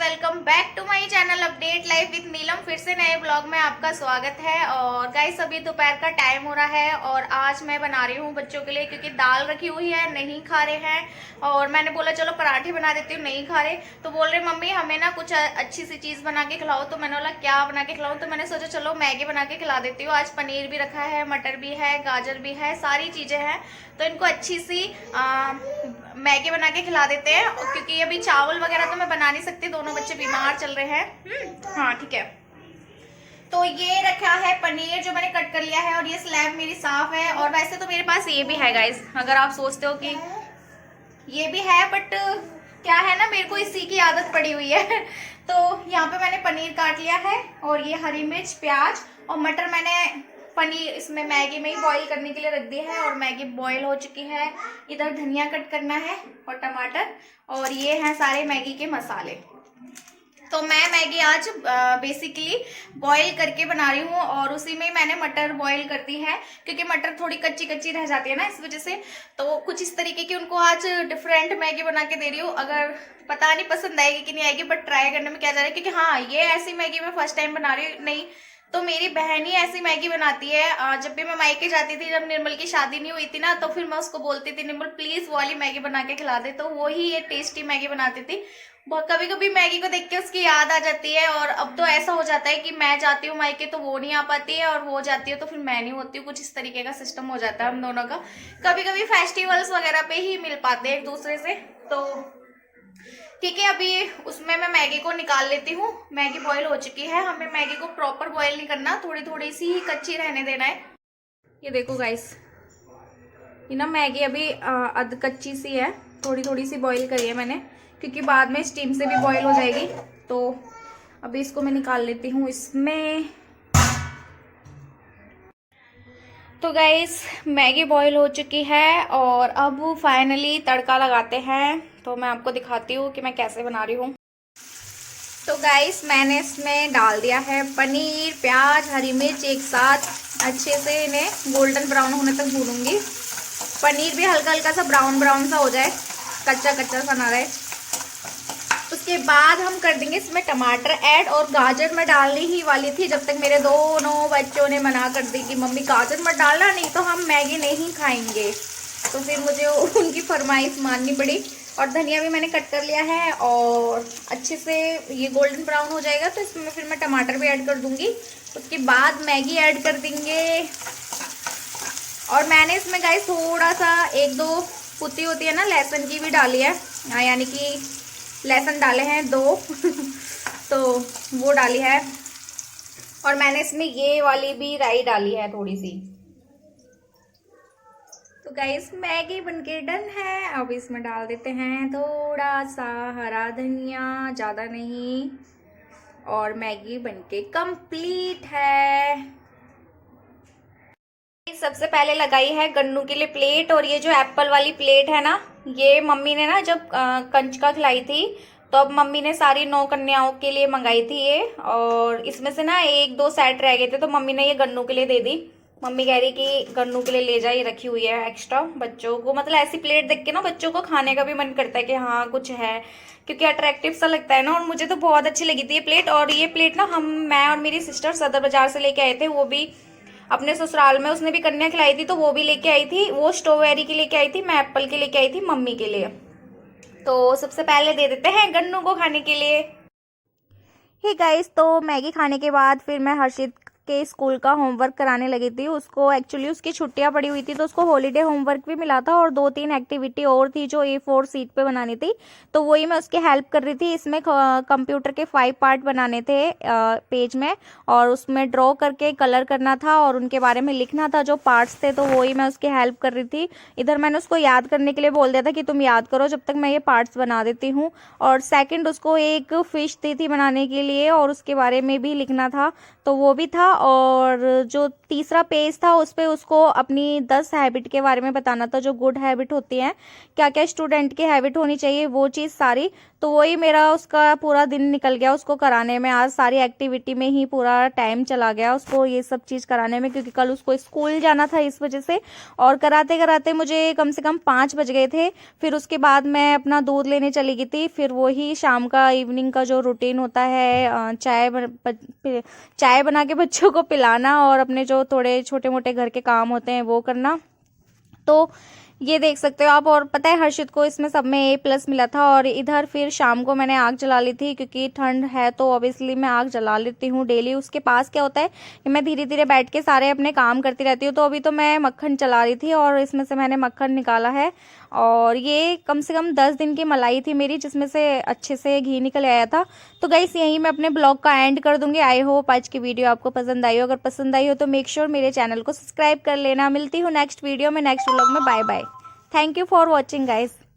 Welcome back to my channel update life with Neelam. फिर से नए ब्लॉग में आपका स्वागत है। और गाइस अभी दोपहर का टाइम हो रहा है और आज मैं बना रही हूँ बच्चों के लिए, क्योंकि दाल रखी हुई है, नहीं खा रहे हैं। और मैंने बोला चलो पराठे बना देती हूँ, नहीं खा रहे तो बोल रहे मम्मी हमें ना कुछ अच्छी सी चीज़ बना के खिलाओ। तो मैंने बोला क्या बना के खिलाऊँ, तो मैंने सोचा चलो मैगी बना के खिला देती हूँ। आज पनीर भी रखा है, मटर भी है, गाजर भी है, सारी चीज़ें हैं। तो इनको अच्छी सी मैगी बना के खिला देते हैं, क्योंकि अभी चावल वगैरह तो मैं बना नहीं सकती, दोनों बच्चे बीमार चल रहे हैं। हाँ ठीक है। तो ये रखा है पनीर जो मैंने कट कर लिया है, और ये स्लैब मेरी साफ है। और वैसे तो मेरे पास ये भी है गाइस, अगर आप सोचते हो कि ये भी है, बट क्या है ना, मेरे को इसी की आदत पड़ी हुई है। तो यहाँ पे मैंने पनीर काट लिया है, और ये हरी मिर्च, प्याज और मटर मैंने पनीर इसमें मैगी में ही बॉईल करने के लिए रख दी है। और मैगी बॉईल हो चुकी है। इधर धनिया कट करना है और टमाटर, और ये हैं सारे मैगी के मसाले। तो मैं मैगी आज बेसिकली बॉईल करके बना रही हूँ, और उसी में मैंने मटर बॉईल कर दी है, क्योंकि मटर थोड़ी कच्ची कच्ची रह जाती है ना, इस वजह से। तो कुछ इस तरीके की उनको आज डिफरेंट मैगी बना के दे रही हूँ। अगर पता नहीं पसंद आएगी कि नहीं आएगी, बट ट्राई करने में क्या जा रहा है, क्योंकि हाँ ये ऐसी मैगी मैं फर्स्ट टाइम बना रही हूँ। नहीं तो मेरी बहन ही ऐसी मैगी बनाती है। जब भी मैं मायके जाती थी, जब निर्मल की शादी नहीं हुई थी ना, तो फिर मैं उसको बोलती थी निर्मल प्लीज वो वाली मैगी बना के खिला दे, तो वो ही ये टेस्टी मैगी बनाती थी। कभी कभी मैगी को देख के उसकी याद आ जाती है। और अब तो ऐसा हो जाता है कि मैं जाती हूँ मायके तो वो नहीं आ पाती है, और वो जाती है तो फिर मैं नहीं होती हूँ। कुछ इस तरीके का सिस्टम हो जाता है हम दोनों का। कभी कभी फेस्टिवल्स वगैरह पे ही मिल पाते हैं एक दूसरे से। तो ठीक है, अभी उसमें मैं मैगी को निकाल लेती हूँ। मैगी बॉईल हो चुकी है, हमें मैगी को प्रॉपर बॉईल नहीं करना, थोड़ी थोड़ी सी ही कच्ची रहने देना है। ये देखो गाइस, ये ना मैगी अभी अध कच्ची सी है, थोड़ी थोड़ी सी बॉईल करी है मैंने, क्योंकि बाद में स्टीम से भी बॉईल हो जाएगी। तो अभी इसको मैं निकाल लेती हूँ इसमें। तो गाइस मैगी बॉईल हो चुकी है, और अब फाइनली तड़का लगाते हैं। तो मैं आपको दिखाती हूँ कि मैं कैसे बना रही हूँ। तो गाइस मैंने इसमें डाल दिया है पनीर, प्याज, हरी मिर्च एक साथ। अच्छे से इन्हें गोल्डन ब्राउन होने तक भूनूंगी। पनीर भी हल्का हल्का सा ब्राउन ब्राउन सा हो जाए, कच्चा कच्चा सा ना रहे। उसके बाद हम कर देंगे इसमें टमाटर ऐड, और गाजर मैं डालनी ही वाली थी, जब तक मेरे दोनों बच्चों ने मना कर दी कि मम्मी गाजर मत डालना, नहीं तो हम मैगी नहीं खाएंगे। तो फिर मुझे उनकी फरमाइश माननी पड़ी। और धनिया भी मैंने कट कर लिया है, और अच्छे से ये गोल्डन ब्राउन हो जाएगा तो इसमें फिर मैं टमाटर भी ऐड कर दूंगी। उसके बाद मैगी ऐड कर देंगे। और मैंने इसमें गाइस थोड़ा सा एक दो पुती होती है ना लहसुन की भी डाली है, यानी कि लहसुन डाले हैं 2 तो वो डाली है। और मैंने इसमें ये वाली भी राई डाली है थोड़ी सी। तो गाइस मैगी बनके डन है। अब इसमें डाल देते हैं थोड़ा सा हरा धनिया, ज़्यादा नहीं, और मैगी बनके कंप्लीट है। सबसे पहले लगाई है गन्नू के लिए प्लेट, और ये जो एप्पल वाली प्लेट है ना, ये मम्मी ने ना जब कंचका खिलाई थी, तो अब मम्मी ने सारी 9 कन्याओं के लिए मंगाई थी ये। और इसमें से ना 1-2 सेट रह गए थे, तो मम्मी ने ये गन्नू के लिए दे दी। मम्मी कह रही कि गन्नू के लिए ले जा, ये रखी हुई है एक्स्ट्रा बच्चों को। मतलब ऐसी प्लेट देख के ना बच्चों को खाने का भी मन करता है कि हाँ कुछ है, क्योंकि अट्रैक्टिव सा लगता है ना। और मुझे तो बहुत अच्छी लगी थी ये प्लेट। और ये प्लेट ना मैं और मेरी सिस्टर सदर बाजार से लेके आए थे, वो भी अपने ससुराल में उसने भी कन्या खिलाई थी, तो वो भी लेके आई थी। वो स्ट्रॉबेरी की लेके आई थी, मैं एप्पल की लेके आई थी मम्मी के लिए। तो सबसे पहले दे देते हैं गन्नू को खाने के लिए। हे गाइस, तो मैगी खाने के बाद फिर मैं हर्षित के स्कूल का होमवर्क कराने लगी थी। उसको एक्चुअली उसकी छुट्टियां पड़ी हुई थी, तो उसको हॉलीडे होमवर्क भी मिला था, और 2-3 एक्टिविटी और थी जो A4 सीट पे बनानी थी। तो वही मैं उसकी हेल्प कर रही थी। इसमें कंप्यूटर के 5 पार्ट बनाने थे पेज में, और उसमें ड्रॉ करके कलर करना था, और उनके बारे में लिखना था जो पार्ट्स थे। तो वही मैं उसकी हेल्प कर रही थी। इधर मैंने उसको याद करने के लिए बोल दिया था कि तुम याद करो जब तक मैं ये पार्ट्स बना देती हूँ। और सेकेंड उसको एक फिश दी थी बनाने के लिए, और उसके बारे में भी लिखना था, तो वो भी था। और जो तीसरा पेज था उस पे उसको अपनी 10 हैबिट के बारे में बताना था, जो गुड हैबिट होती हैं, क्या क्या स्टूडेंट की हैबिट होनी चाहिए, वो चीज़ सारी। तो वही मेरा उसका पूरा दिन निकल गया उसको कराने में। आज सारी एक्टिविटी में ही पूरा टाइम चला गया उसको ये सब चीज़ कराने में, क्योंकि कल उसको स्कूल जाना था इस वजह से। और कराते कराते मुझे कम से कम 5 बज गए थे। फिर उसके बाद मैं अपना दूध लेने चली गई थी। फिर वही शाम का इवनिंग का जो रूटीन होता है, चाय बना के बच्चों को पिलाना और अपने जो थोड़े छोटे मोटे घर के काम होते हैं वो करना। तो ये देख सकते हो आप। और पता है हर्षित को इसमें सब में A+ मिला था। और इधर फिर शाम को मैंने आग जला ली थी, क्योंकि ठंड है तो ऑब्वियसली मैं आग जला लेती हूँ डेली। उसके पास क्या होता है कि मैं धीरे धीरे बैठ के सारे अपने काम करती रहती हूँ। तो अभी तो मैं मक्खन चला रही थी और इसमें से मैंने मक्खन निकाला है। और ये कम से कम 10 दिन की मलाई थी मेरी, जिसमें से अच्छे से घी निकल आया था। तो गाइस यहीं मैं अपने ब्लॉग का एंड कर दूंगी। आई होप आज की वीडियो आपको पसंद आई हो। अगर पसंद आई हो तो मेक श्योर मेरे चैनल को सब्सक्राइब कर लेना। मिलती हूँ नेक्स्ट वीडियो में, नेक्स्ट ब्लॉग में। Bye bye. Thank you for watching guys.